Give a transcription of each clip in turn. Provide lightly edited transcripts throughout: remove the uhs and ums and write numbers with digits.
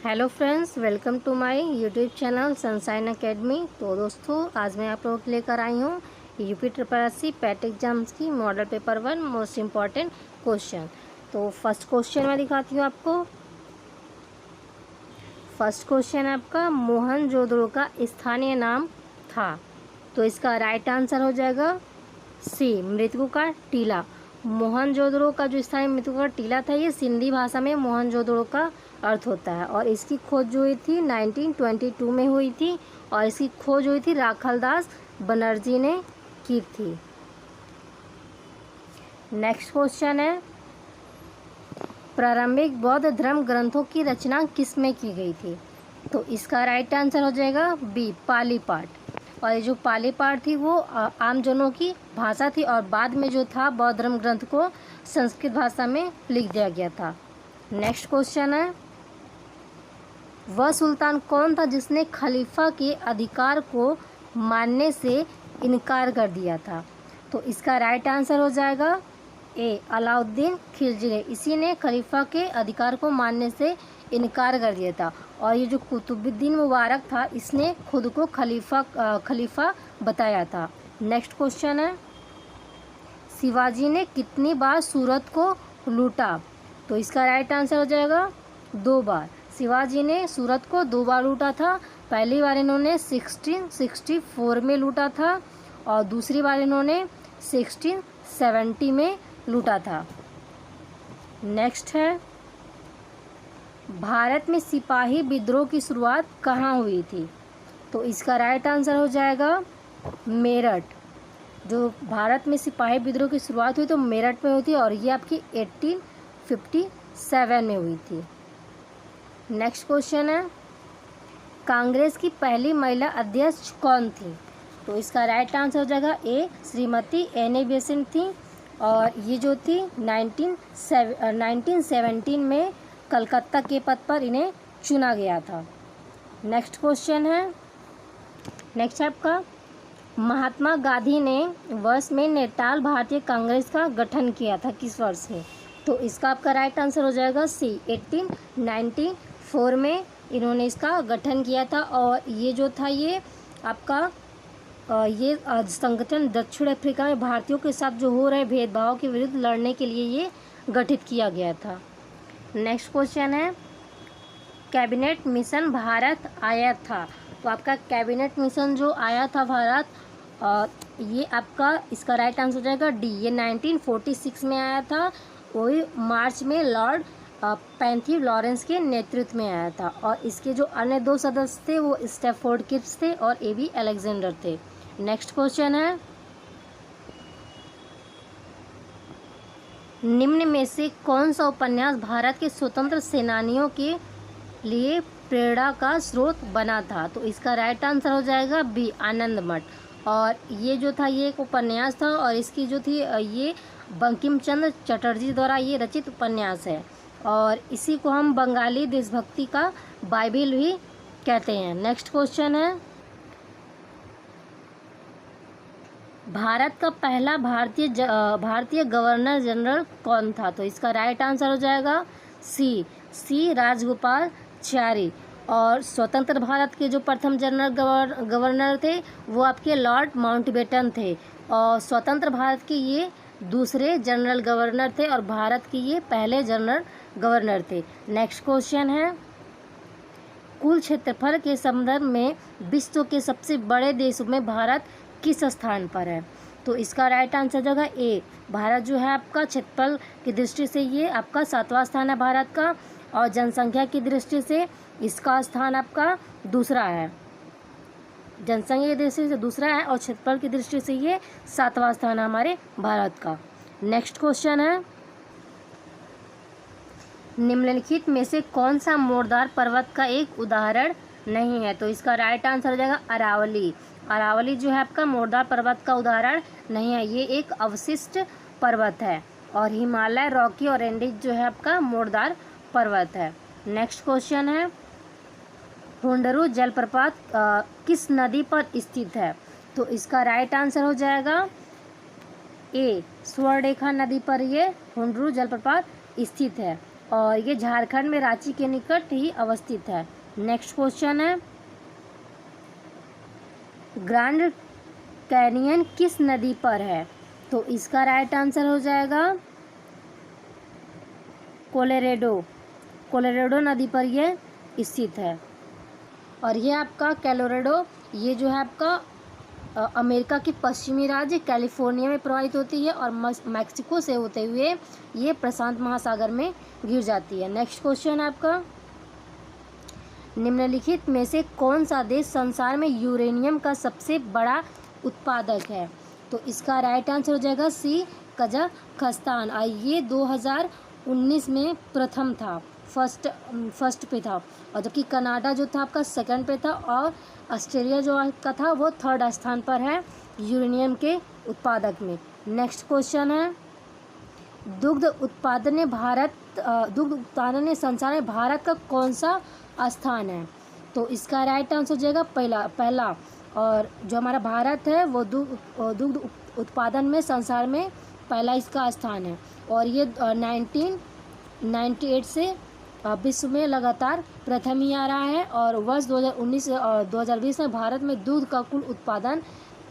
Hello friends, welcome to my YouTube channel sunshine academy. तो दोस्तों, आज मैं आप लोगों के लेकर आई हूँ UP triple SC PET exams की model paper 1 most important question. तो फर्स्ट क्वेश्चन मैं दिखाती हूँ आपको। फर्स्ट क्वेश्चन है आपका, मोहनजोदड़ो का स्थानीय नाम था। तो इसका राइट आंसर हो जाएगा सी, मृतकों का टीला। मोहनजोदड़ो का जो स्थानीय मृतकों का टीला था, ये सिंधी भाषा में मोहनजोदड़ो का अर्थ होता है। और इसकी खोज जो हुई थी 1922 में हुई थी, और इसकी खोज हुई थी राखालदास बनर्जी ने की थी। नेक्स्ट क्वेश्चन है, प्रारंभिक बौद्ध धर्म ग्रंथों की रचना किसमें की गई थी? तो इसका राइट आंसर हो जाएगा बी, पाली पाठ। और ये जो पाली पाठ थी वो आम जनों की भाषा थी, और बाद में जो था बौद्ध धर्म ग्रंथ को संस्कृत भाषा में लिख दिया गया था। नेक्स्ट क्वेश्चन है, वह सुल्तान कौन था जिसने खलीफा के अधिकार को मानने से इनकार कर दिया था? तो इसका राइट आंसर हो जाएगा ए, अलाउद्दीन खिलजी ने। इसी ने खलीफा के अधिकार को मानने से इनकार कर दिया था। और ये जो कुतुबुद्दीन मुबारक था, इसने खुद को खलीफा बताया था। नेक्स्ट क्वेश्चन है, शिवाजी ने कितनी बार सूरत को लूटा? तो इसका राइट आंसर हो जाएगा 2 बार। शिवाजी ने सूरत को 2 बार लूटा था। पहली बार इन्होंने 1664 में लूटा था, और दूसरी बार इन्होंने 1670 में लूटा था। नेक्स्ट है, भारत में सिपाही विद्रोह की शुरुआत कहाँ हुई थी? तो इसका राइट आंसर हो जाएगा मेरठ। जो भारत में सिपाही विद्रोह की शुरुआत हुई तो मेरठ में हुई थी, और ये आपकी 1857 में हुई थी। नेक्स्ट क्वेश्चन है, कांग्रेस की पहली महिला अध्यक्ष कौन थी? तो इसका राइट आंसर हो जाएगा ए, श्रीमती एनी बेसेंट थी। और ये जो थी 1917 में कलकत्ता के पद पर इन्हें चुना गया था। नेक्स्ट क्वेश्चन है, नेक्स्ट आपका, महात्मा गांधी ने वर्ष में नेटाल भारतीय कांग्रेस का गठन किया था, किस वर्ष में? तो इसका आपका राइट आंसर हो जाएगा सी, 1894 में इन्होंने इसका गठन किया था। और ये जो था ये आपका ये संगठन दक्षिण अफ्रीका में भारतीयों के साथ जो हो रहे भेदभाव के विरुद्ध लड़ने के लिए ये गठित किया गया था। नेक्स्ट क्वेश्चन है, कैबिनेट मिशन भारत आया था। तो आपका कैबिनेट मिशन जो आया था भारत, ये आपका इसका राइट आंसर हो जाएगा डी, ये 1946 में आया था। वही मार्च में लॉर्ड पैंथी लॉरेंस के नेतृत्व में आया था। और इसके जो अन्य 2 सदस्य थे वो स्टैफोर्ड किप्स थे और एबी अलेक्जेंडर थे। नेक्स्ट क्वेश्चन है, निम्न में से कौन सा उपन्यास भारत के स्वतंत्र सेनानियों के लिए प्रेरणा का स्रोत बना था? तो इसका राइट आंसर हो जाएगा बी, आनंद मठ। और ये जो था ये एक उपन्यास था, और इसकी जो थी ये बंकिम चंद्र चटर्जी द्वारा ये रचित उपन्यास है। और इसी को हम बंगाली देशभक्ति का बाइबिल भी कहते हैं। नेक्स्ट क्वेश्चन है, भारत का पहला भारतीय गवर्नर जनरल कौन था? तो इसका राइट आंसर हो जाएगा सी राजगोपालाचारी। और स्वतंत्र भारत के जो प्रथम जनरल गवर्नर थे वो आपके लॉर्ड माउंटबेटन थे। और स्वतंत्र भारत के ये दूसरे जनरल गवर्नर थे, और भारत के ये पहले जनरल गवर्नर थे। नेक्स्ट क्वेश्चन है, कुल क्षेत्रफल के संदर्भ में विश्व के सबसे बड़े देशों में भारत किस स्थान पर है? तो इसका राइट आंसर जगह ए, भारत जो है आपका क्षेत्रफल की दृष्टि से ये आपका 7वां स्थान है भारत का, और जनसंख्या की दृष्टि से इसका स्थान आपका दूसरा है। जनसंख्या की दृष्टि से दूसरा है, और क्षेत्रफल की दृष्टि से ये 7वां स्थान है हमारे भारत का। नेक्स्ट क्वेश्चन है, निम्नलिखित में से कौन सा मोरदार पर्वत का एक उदाहरण नहीं है? तो इसका राइट आंसर हो जाएगा अरावली। अरावली जो है आपका मोरदार पर्वत का उदाहरण नहीं है, ये एक अवशिष्ट पर्वत है। और हिमालय, रॉकी और एंडीज जो है आपका मोरदार पर्वत है। नेक्स्ट क्वेश्चन है, हुंडरू जलप्रपात किस नदी पर स्थित है? तो इसका राइट आंसर हो जाएगा ए, स्वर्णरेखा नदी पर ये हुंडरू जलप्रपात स्थित है। और ये झारखंड में रांची के निकट ही अवस्थित है। नेक्स्ट क्वेश्चन है, ग्रैंड कैनियन किस नदी पर है? तो इसका राइट आंसर हो जाएगा कोलोराडो नदी पर ये स्थित है। और ये आपका कोलोराडो, ये जो है आपका अमेरिका के पश्चिमी राज्य कैलिफोर्निया में प्रवाहित होती है और मैक्सिको से होते हुए ये प्रशांत महासागर में गिर जाती है। नेक्स्ट क्वेश्चन है आपका, निम्नलिखित में से कौन सा देश संसार में यूरेनियम का सबसे बड़ा उत्पादक है? तो इसका राइट आंसर हो जाएगा सी, कजाकिस्तान। ये 2019 में प्रथम था, फर्स्ट पे था, और जबकि कनाडा जो था आपका सेकंड पे था, और ऑस्ट्रेलिया जो आपका था वो थर्ड स्थान पर है यूरेनियम के उत्पादक में। नेक्स्ट क्वेश्चन है, दुग्ध उत्पादन में संसार में भारत का कौन सा स्थान है? तो इसका राइट आंसर हो जाएगा पहला। और जो हमारा भारत है वो दुग्ध उत्पादन में संसार में पहला इसका स्थान है। और ये 1998 से विश्व में लगातार प्रथम ही आ रहा है। और वर्ष 2019 और 2020 में भारत में दूध का कुल उत्पादन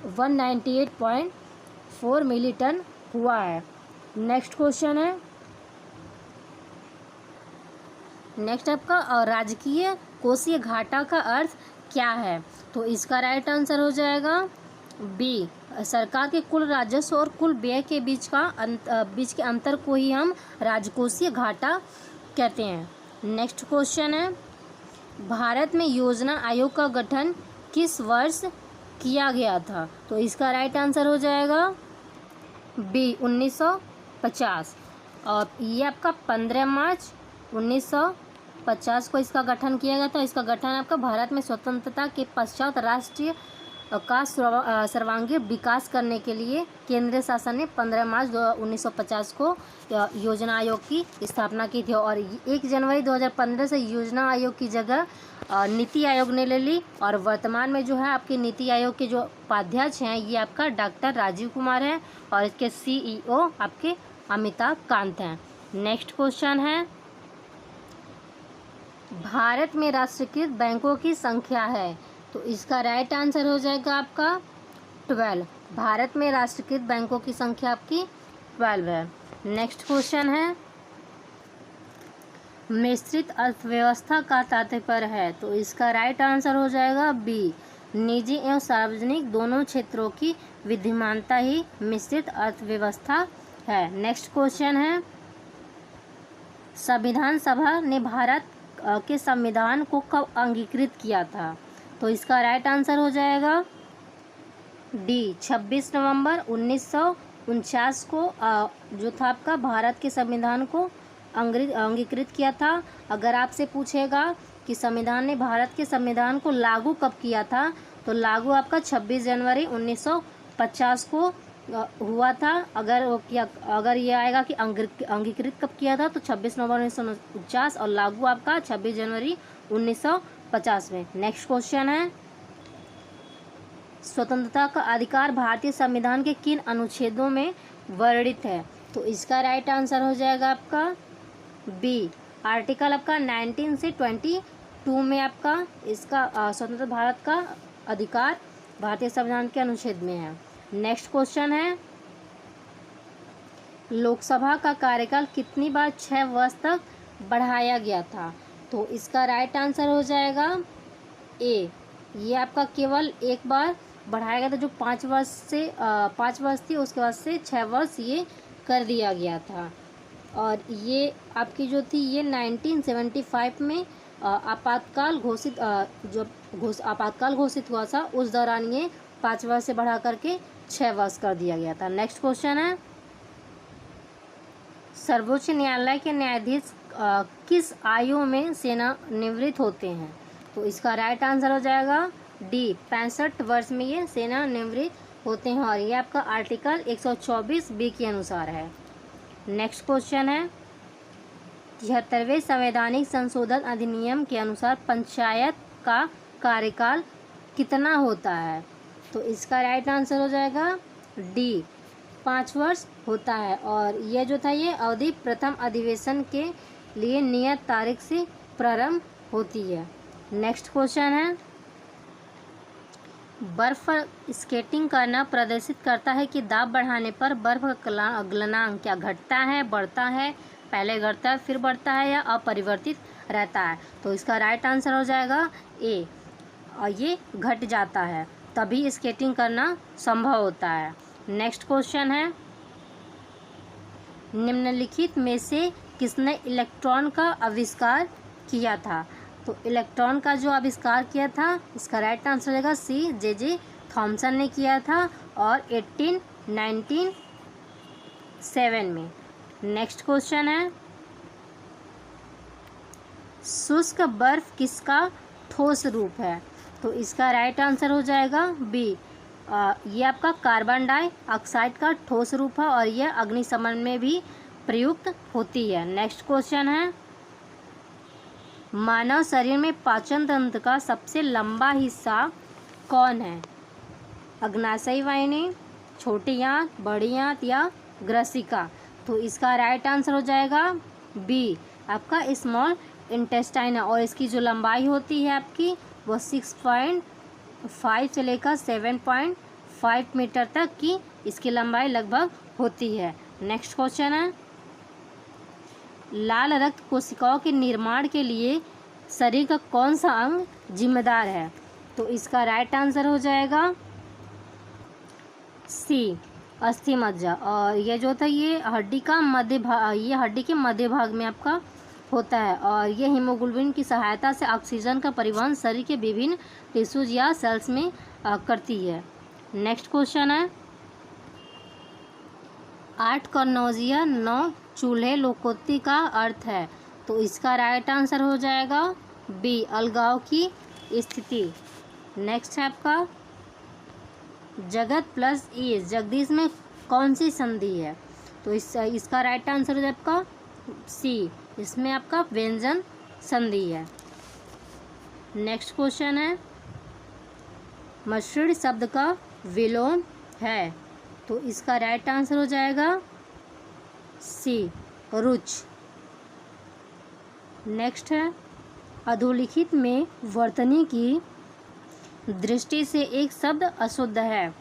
198.4 मिलियन टन हुआ है। नेक्स्ट क्वेश्चन है, नेक्स्ट आपका राजकीय कोषीय घाटा का अर्थ क्या है? तो इसका राइट आंसर हो जाएगा बी, सरकार के कुल राजस्व और कुल व्यय के बीच के अंतर को ही हम राजकोषीय घाटा कहते हैं। नेक्स्ट क्वेश्चन है, भारत में योजना आयोग का गठन किस वर्ष किया गया था? तो इसका राइट आंसर हो जाएगा बी, 1950। और ये आपका 15 मार्च 1950 को इसका गठन किया गया था। इसका गठन आपका भारत में स्वतंत्रता के पश्चात राष्ट्रीय का सर्वांगीण विकास करने के लिए केंद्रीय शासन ने 15 मार्च 1950 को योजना आयोग की स्थापना की थी। और 1 जनवरी 2015 से योजना आयोग की जगह नीति आयोग ने ले ली। और वर्तमान में जो है आपके नीति आयोग के जो उपाध्यक्ष हैं ये आपका डॉक्टर राजीव कुमार है और इसके CEO आपके अमिताभ कांत हैं। नेक्स्ट क्वेश्चन है, भारत में राष्ट्रीयकृत बैंकों की संख्या है? तो इसका राइट आंसर हो जाएगा आपका 12। भारत में राष्ट्रीयकृत बैंकों की संख्या आपकी 12 है। नेक्स्ट क्वेश्चन है, मिश्रित अर्थव्यवस्था का तात्पर्य है? तो इसका राइट आंसर हो जाएगा बी, निजी एवं सार्वजनिक दोनों क्षेत्रों की विद्यमानता ही मिश्रित अर्थव्यवस्था है। नेक्स्ट क्वेश्चन है, संविधान सभा ने भारत के संविधान को कब अंगीकृत किया था? तो इसका राइट आंसर हो जाएगा डी, 26 नवंबर 1949 को जो था आपका भारत के संविधान को अंगीकृत किया था। अगर आपसे पूछेगा कि संविधान ने भारत के संविधान को लागू कब किया था, तो लागू आपका 26 जनवरी 1950 को हुआ था। अगर ये आएगा कि अंगीकृत कब किया था, तो 26 नवंबर 1949, और लागू आपका 26 जनवरी 1950 में। नेक्स्ट क्वेश्चन है, स्वतंत्रता का अधिकार भारतीय संविधान के किन अनुच्छेदों में वर्णित है? तो इसका राइट आंसर हो जाएगा आपका बी, आर्टिकल आपका 19 से 22 में आपका इसका स्वतंत्र भारत का अधिकार भारतीय संविधान के अनुच्छेद में है। नेक्स्ट क्वेश्चन है, लोकसभा का कार्यकाल कितनी बार 6 वर्ष तक बढ़ाया गया था? तो इसका राइट आंसर हो जाएगा ए, ये आपका केवल एक बार बढ़ाया गया था, जो 5 वर्ष थी, उसके बाद से 6 वर्ष ये कर दिया गया था। और ये आपकी जो थी ये 1975 में आपातकाल घोषित हुआ था, उस दौरान ये 5 वर्ष से बढ़ा करके 6 वर्ष कर दिया गया था। नेक्स्ट क्वेश्चन है, सर्वोच्च न्यायालय के न्यायाधीश किस आयु में सेवानिवृत्त होते हैं? तो इसका राइट आंसर हो जाएगा डी, 65 वर्ष में ये सेवानिवृत्त होते हैं। और ये आपका आर्टिकल 124 बी के अनुसार है। नेक्स्ट क्वेश्चन है, 73वें संवैधानिक संशोधन अधिनियम के अनुसार पंचायत का कार्यकाल कितना होता है? तो इसका राइट आंसर हो जाएगा डी, 5 वर्ष होता है। और यह जो था ये अवधि प्रथम अधिवेशन के लिए नियत तारीख से प्रारंभ होती है। नेक्स्ट क्वेश्चन है, बर्फ स्केटिंग करना प्रदर्शित करता है कि दाब बढ़ाने पर बर्फ का गलनांक क्या घटता है, बढ़ता है, पहले घटता है फिर बढ़ता है या अपरिवर्तित रहता है। तो इसका राइट आंसर हो जाएगा ए, और ये घट जाता है, तभी स्केटिंग करना संभव होता है। नेक्स्ट क्वेश्चन है, निम्नलिखित में से किसने इलेक्ट्रॉन का आविष्कार किया था। तो इलेक्ट्रॉन का जो आविष्कार किया था, इसका राइट आंसर हो जाएगा सी, जे थॉमसन ने किया था और 1897 में। नेक्स्ट क्वेश्चन है, शुष्क बर्फ किसका ठोस रूप है। तो इसका राइट आंसर हो जाएगा बी, ये आपका कार्बन डाइऑक्साइड का ठोस रूप है और यह अग्निशमन में भी प्रयुक्त होती है। नेक्स्ट क्वेश्चन है, मानव शरीर में पाचन तंत्र का सबसे लंबा हिस्सा कौन है। अग्नाशयी वाहिनी, छोटी आंत, बड़ी आंत या ग्रसिका। तो इसका राइट आंसर हो जाएगा बी, आपका स्मॉल इंटेस्टाइन है और इसकी जो लंबाई होती है आपकी वो 6.5 से लेकर 7.5 मीटर तक की इसकी लंबाई लगभग होती है। नेक्स्ट क्वेश्चन है, लाल रक्त कोशिकाओं के निर्माण के लिए शरीर का कौन सा अंग जिम्मेदार है। तो इसका राइट आंसर हो जाएगा सी, अस्थि मज्जा। और ये जो था ये हड्डी का मध्य भाग, ये हड्डी के मध्य भाग में आपका होता है और ये हीमोग्लोबिन की सहायता से ऑक्सीजन का परिवहन शरीर के विभिन्न टिश्यूज या सेल्स में करती है। नेक्स्ट क्वेश्चन है, 8 कनौजिया 9 चूल्हे लोकोक्ति का अर्थ है। तो इसका राइट आंसर हो जाएगा बी, अलगाव की स्थिति। नेक्स्ट है आपका, जगत प्लस ईस जगदीश में कौन सी संधि है। तो इसका राइट आंसर हो जाएगा आपका सी, इसमें आपका व्यंजन संधि है। नेक्स्ट क्वेश्चन है, मसृण शब्द का विलोम है। तो इसका राइट आंसर हो जाएगा सी, रुच। नेक्स्ट है, अधोलिखित में वर्तनी की दृष्टि से एक शब्द अशुद्ध है।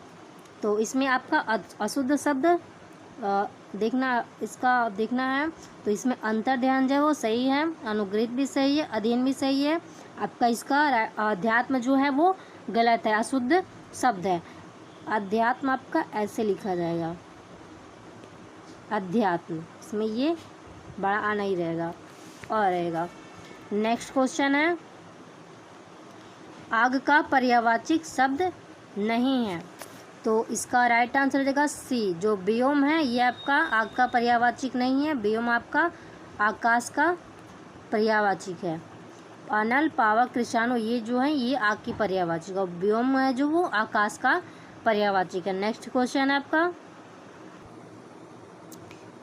तो इसमें आपका अशुद्ध शब्द देखना है। तो इसमें अंतर ध्यान जो है वो सही है, अनुग्रहित भी सही है, अधीन भी सही है। आपका इसका अध्यात्म जो है वो गलत है, अशुद्ध शब्द है। अध्यात्म आपका ऐसे लिखा जाएगा, अध्यात्म, इसमें ये बड़ा आ नहीं रहेगा और रहेगा। नेक्स्ट क्वेश्चन है, आग का पर्यायवाची शब्द नहीं है। तो इसका राइट आंसर हो जाएगा सी, जो व्योम है ये आपका आग का पर्यायवाची नहीं है। व्योम आपका आकाश का पर्यायवाची है। अनल, पावक, कृषाणु ये जो है ये आग की पर्यायवाची और व्योम है जो वो आकाश का पर्यायवाची है। नेक्स्ट क्वेश्चन है आपका,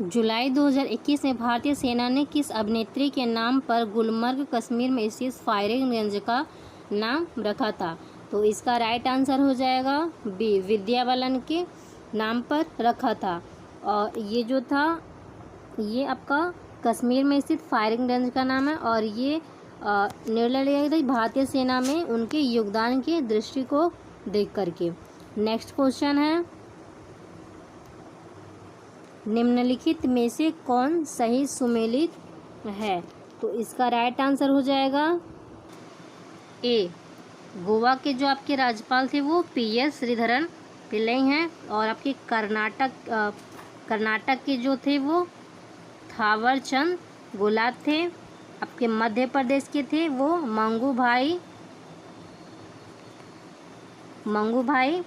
जुलाई 2021 में भारतीय सेना ने किस अभिनेत्री के नाम पर गुलमर्ग कश्मीर में स्थित फायरिंग रेंज का नाम रखा था। तो इसका राइट आंसर हो जाएगा बी, विद्या बालन के नाम पर रखा था। और ये जो था ये आपका कश्मीर में स्थित फायरिंग रेंज का नाम है और ये निर्णय लिया गया था भारतीय सेना में उनके योगदान की दृष्टि को देख करके। नेक्स्ट क्वेश्चन है, निम्नलिखित में से कौन सही सुमेलित है। तो इसका राइट आंसर हो जाएगा ए, गोवा के जो आपके राज्यपाल थे वो PS श्रीधरन पिल्लई हैं और आपके कर्नाटक के जो थे वो थावरचंद गहलोत थे। आपके मध्य प्रदेश के थे वो मंगू भाई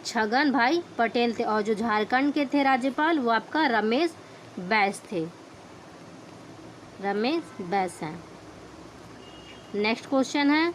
छगन भाई पटेल थे और जो झारखंड के थे राज्यपाल वो आपका रमेश बैस थे, रमेश बैस हैं। नेक्स्ट क्वेश्चन है,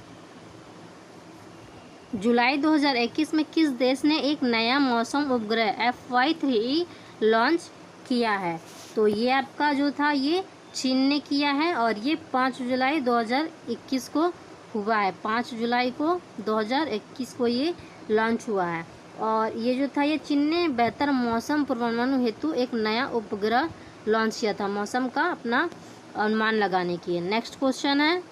जुलाई 2021 में किस देश ने एक नया मौसम उपग्रह FY3E लॉन्च किया है। तो ये आपका जो था ये चीन ने किया है और ये 5 जुलाई 2021 को हुआ है। 5 जुलाई को 2021 को ये लॉन्च हुआ है और ये जो था ये चीन ने बेहतर मौसम पूर्वानुमान हेतु एक नया उपग्रह लॉन्च किया था। मौसम का अपना अनुमान लगाने की है। नेक्स्ट क्वेश्चन है,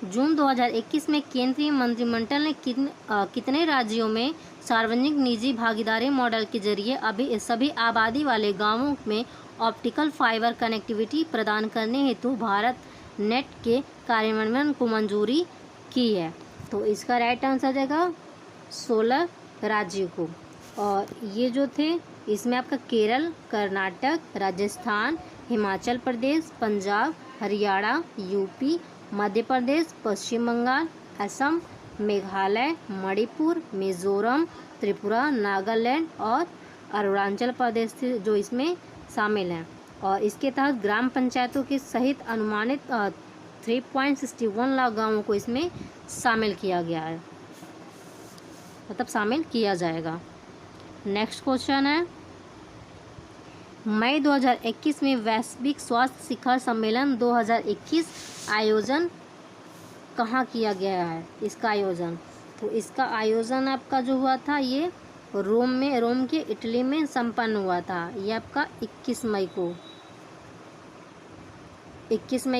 जून 2021 में केंद्रीय मंत्रिमंडल ने कितने राज्यों में सार्वजनिक निजी भागीदारी मॉडल के जरिए अभी सभी आबादी वाले गांवों में ऑप्टिकल फाइबर कनेक्टिविटी प्रदान करने हेतु भारत नेट के कार्यान्वयन को मंजूरी की है? तो इसका राइट आंसर जाएगा 16 राज्यों को। और ये जो थे इसमें आपका केरल, कर्नाटक, राजस्थान, हिमाचल प्रदेश, पंजाब, हरियाणा, यूपी, मध्य प्रदेश, पश्चिम बंगाल, असम, मेघालय, मणिपुर, मिजोरम, त्रिपुरा, नागालैंड और अरुणाचल प्रदेश जो इसमें शामिल हैं। और इसके तहत ग्राम पंचायतों के सहित अनुमानित 3.61 लाख गाँवों को इसमें शामिल किया गया है, मतलब शामिल किया जाएगा। नेक्स्ट क्वेश्चन है, मई 2021 में वैश्विक स्वास्थ्य शिखर सम्मेलन 2021 आयोजन कहाँ किया गया है? इसका आयोजन, तो इसका आयोजन आपका जो हुआ था ये रोम के इटली में संपन्न हुआ था। ये आपका 21 मई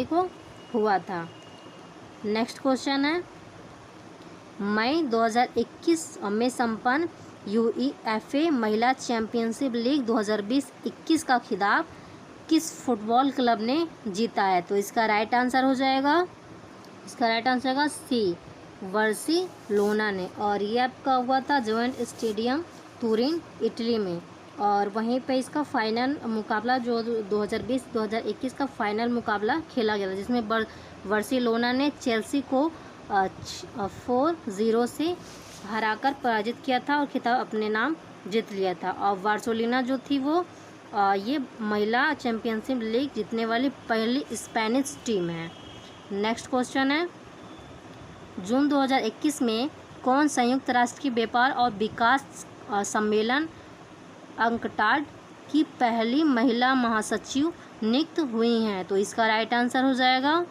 को हुआ था। नेक्स्ट क्वेश्चन है, मई 2021 में संपन्न UEFA महिला चैंपियनशिप लीग 2020-21 का खिताब किस फुटबॉल क्लब ने जीता है? तो इसका राइट आंसर हो जाएगा सी, बार्सिलोना ने। और ये आपका हुआ था जॉइंट स्टेडियम तुरिन, इटली में। और वहीं पे इसका फाइनल मुकाबला जो 2020-2021 का फाइनल मुकाबला खेला गया था, जिसमें बार्सिलोना ने चेल्सी को 4-0 से हराकर पराजित किया था और खिताब अपने नाम जीत लिया था। और बार्सिलोना जो थी वो ये महिला चैंपियनशिप लीग जीतने वाली पहली स्पेनिश टीम है। नेक्स्ट क्वेश्चन है, जून 2021 में कौन संयुक्त राष्ट्र की व्यापार और विकास सम्मेलन अंकटाड की पहली महिला महासचिव नियुक्त हुई हैं? तो इसका राइट आंसर हो जाएगा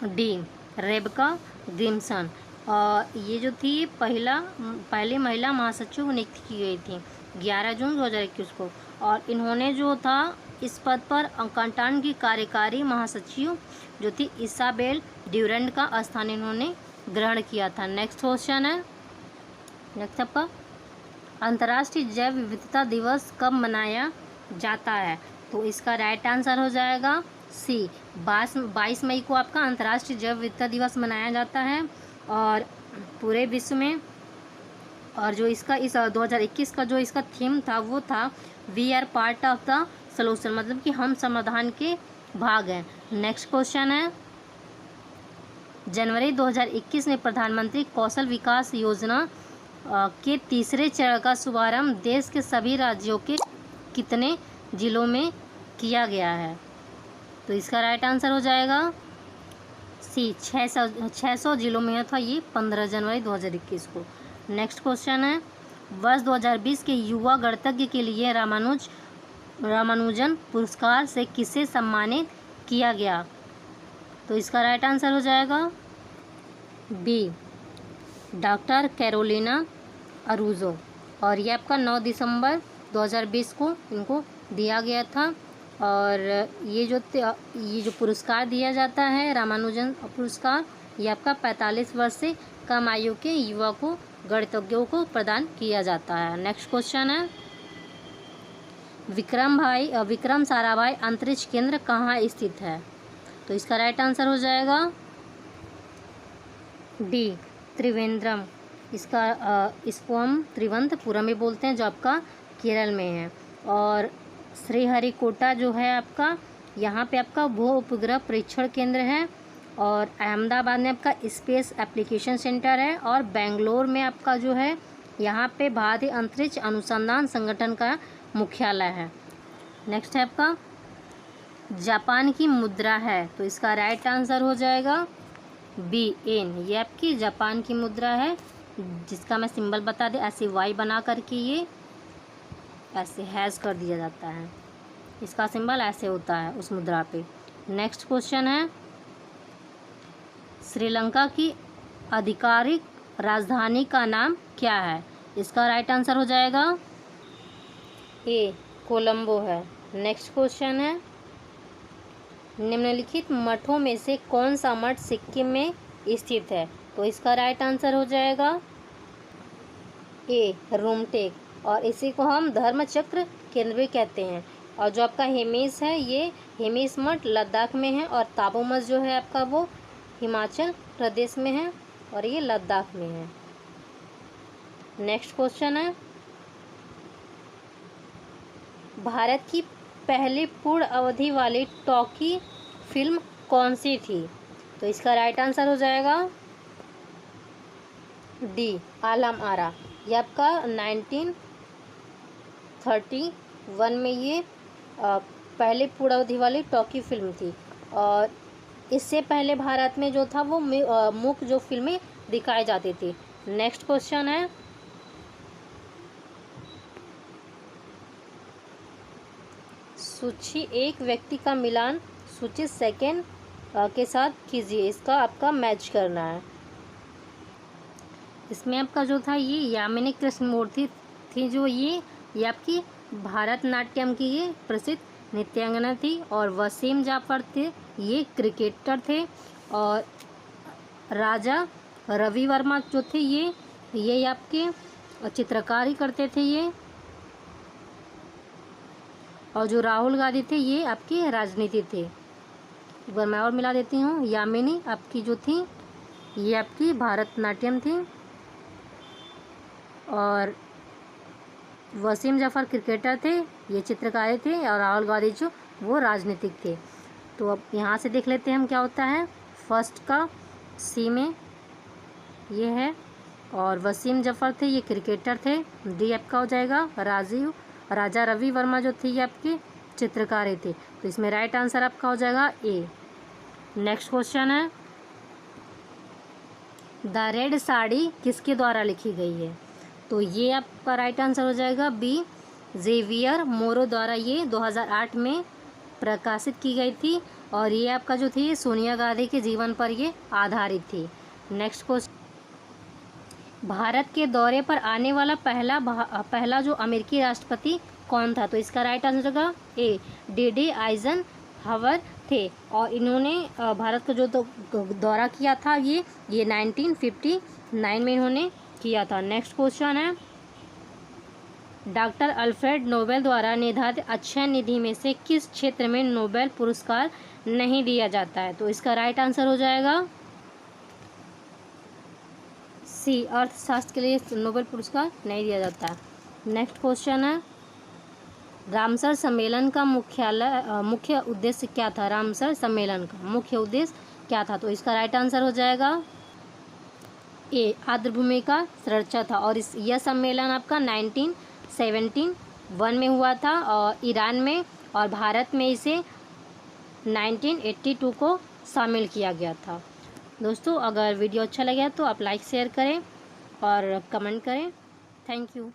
डी, रेबका ग्रिम्सन। और ये जो थी पहली महिला महासचिव नियुक्त की गई थी 11 जून 2021 को। और इन्होंने जो था इस पद पर अंकटाड की कार्यकारी महासचिव जो थी इसाबेल ड्यूरेंट का स्थान इन्होंने ग्रहण किया था। नेक्स्ट क्वेश्चन है, नेक्स्ट आपका अंतर्राष्ट्रीय जैव विविधता दिवस कब मनाया जाता है? तो इसका राइट आंसर हो जाएगा सी, 22 मई को आपका अंतर्राष्ट्रीय जैव विविधता दिवस मनाया जाता है। और पूरे विश्व में, और जो इसका इस 2021 का जो इसका थीम था वो था we are part of the solution, मतलब कि हम समाधान के भाग हैं। नेक्स्ट क्वेश्चन है, जनवरी 2021 में प्रधानमंत्री कौशल विकास योजना के तीसरे चरण का शुभारंभ देश के सभी राज्यों के कितने जिलों में किया गया है? तो इसका राइट आंसर हो जाएगा सी, 600 जिलों में था ये 15 जनवरी 2021 को। नेक्स्ट क्वेश्चन है, वर्ष 2020 के युवा गणितज्ञ के लिए रामानुजन पुरस्कार से किसे सम्मानित किया गया? तो इसका राइट आंसर हो जाएगा बी, डॉक्टर कैरोलिना अरूजो। और ये आपका 9 दिसंबर 2020 को इनको दिया गया था। और ये जो पुरस्कार दिया जाता है रामानुजन पुरस्कार, ये आपका 45 वर्ष से कम आयु के युवा को गणितज्ञों को प्रदान किया जाता है। नेक्स्ट क्वेश्चन है, विक्रम साराभाई अंतरिक्ष केंद्र कहाँ स्थित है? तो इसका राइट आंसर हो जाएगा डी, त्रिवेंद्रम। इसको हम त्रिवंतपुरम भी बोलते हैं, जो आपका केरल में है। और श्रीहरिकोटा जो है आपका, यहाँ पे आपका भू उपग्रह परीक्षण केंद्र है। और अहमदाबाद में आपका स्पेस एप्लीकेशन सेंटर है। और बेंगलोर में आपका जो है यहाँ पे भारतीय अंतरिक्ष अनुसंधान संगठन का मुख्यालय है। नेक्स्ट है आपका जापान की मुद्रा है, तो इसका राइट आंसर हो जाएगा बी, एन। ये आपकी जापान की मुद्रा है, जिसका मैं सिंबल बता दें, ऐसे वाई बना करके ये ऐसे हैज कर दिया जाता है, इसका सिंबल ऐसे होता है उस मुद्रा पे। नेक्स्ट क्वेश्चन है, श्रीलंका की आधिकारिक राजधानी का नाम क्या है? इसका राइट आंसर हो जाएगा ए, कोलंबो है। नेक्स्ट क्वेश्चन है, निम्नलिखित मठों में से कौन सा मठ सिक्किम में स्थित है? तो इसका राइट आंसर हो जाएगा ए रूमटेक, और इसी को हम धर्मचक्र केंद्र भी कहते हैं। और जो आपका हेमिस है, ये हेमिस मठ लद्दाख में है, और ताबूमस जो है आपका वो हिमाचल प्रदेश में है, और ये लद्दाख में है। नेक्स्ट क्वेश्चन है, भारत की पहली पूर्ण अवधि वाली टॉकी फिल्म कौन सी थी? तो इसका राइट आंसर हो जाएगा डी आलम आरा। ये आपका 1931 में ये पहले पूर्ण अवधि वाली टॉकी फिल्म थी, और इससे पहले भारत में जो था वो मूक जो फिल्में दिखाई जाती थी। नेक्स्ट क्वेश्चन है, सूची एक व्यक्ति का मिलान सूची सेकेंड के साथ कीजिए, इसका आपका मैच करना है। इसमें आपका जो था ये यामिनी कृष्णमूर्ति थी, जो ये आपकी भारतनाट्यम की ये प्रसिद्ध नृत्यांगना थी, और वसीम जाफर थे, ये क्रिकेटर थे, और राजा रवि वर्मा जो थे ये आपके चित्रकारी करते थे ये, और जो राहुल गांधी थे ये आपकी राजनीति थे। एक बार मैं और मिला देती हूँ, यामिनी आपकी जो थी ये आपकी भारतनाट्यम थी, और वसीम जाफर क्रिकेटर थे, ये चित्रकारी थे, और राहुल गांधी जो वो राजनीतिक थे। तो अब यहाँ से देख लेते हैं हम क्या होता है। फर्स्ट का सी में ये है, और वसीम जाफर थे ये क्रिकेटर थे, डी आपका हो जाएगा। राजा रवि वर्मा जो थे ये आपके चित्रकारी थे, तो इसमें राइट आंसर आपका हो जाएगा ए। नेक्स्ट क्वेश्चन है, द रेड साड़ी किसके द्वारा लिखी गई है? तो ये आपका राइट आंसर हो जाएगा बी जेवियर मोरो द्वारा ये 2008 में प्रकाशित की गई थी, और ये आपका जो थी सोनिया गांधी के जीवन पर ये आधारित थी। नेक्स्ट क्वेश्चन, भारत के दौरे पर आने वाला पहला जो अमेरिकी राष्ट्रपति कौन था? तो इसका राइट आंसर होगा ए डी आइजनहावर थे, और इन्होंने भारत का जो दौरा किया था ये 1959 में इन्होंने किया था। नेक्स्ट क्वेश्चन है, डॉक्टर अल्फ्रेड नोबेल द्वारा निर्धारित अक्षय निधि में से किस क्षेत्र में नोबेल पुरस्कार नहीं दिया जाता है? तो इसका राइट आंसर हो जाएगा सी अर्थशास्त्र के लिए नोबेल पुरस्कार नहीं दिया जाता। नेक्स्ट क्वेश्चन है, रामसर सम्मेलन का मुख्य उद्देश्य क्या था? रामसर सम्मेलन का मुख्य उद्देश्य क्या था? तो इसका राइट आंसर हो जाएगा ए आर्द्रभूमि का संरक्षण था, और यह सम्मेलन आपका 1971 में हुआ था, और ईरान में, और भारत में इसे 1982 को शामिल किया गया था। दोस्तों, अगर वीडियो अच्छा लगा तो आप लाइक शेयर करें और कमेंट करें। Thank you.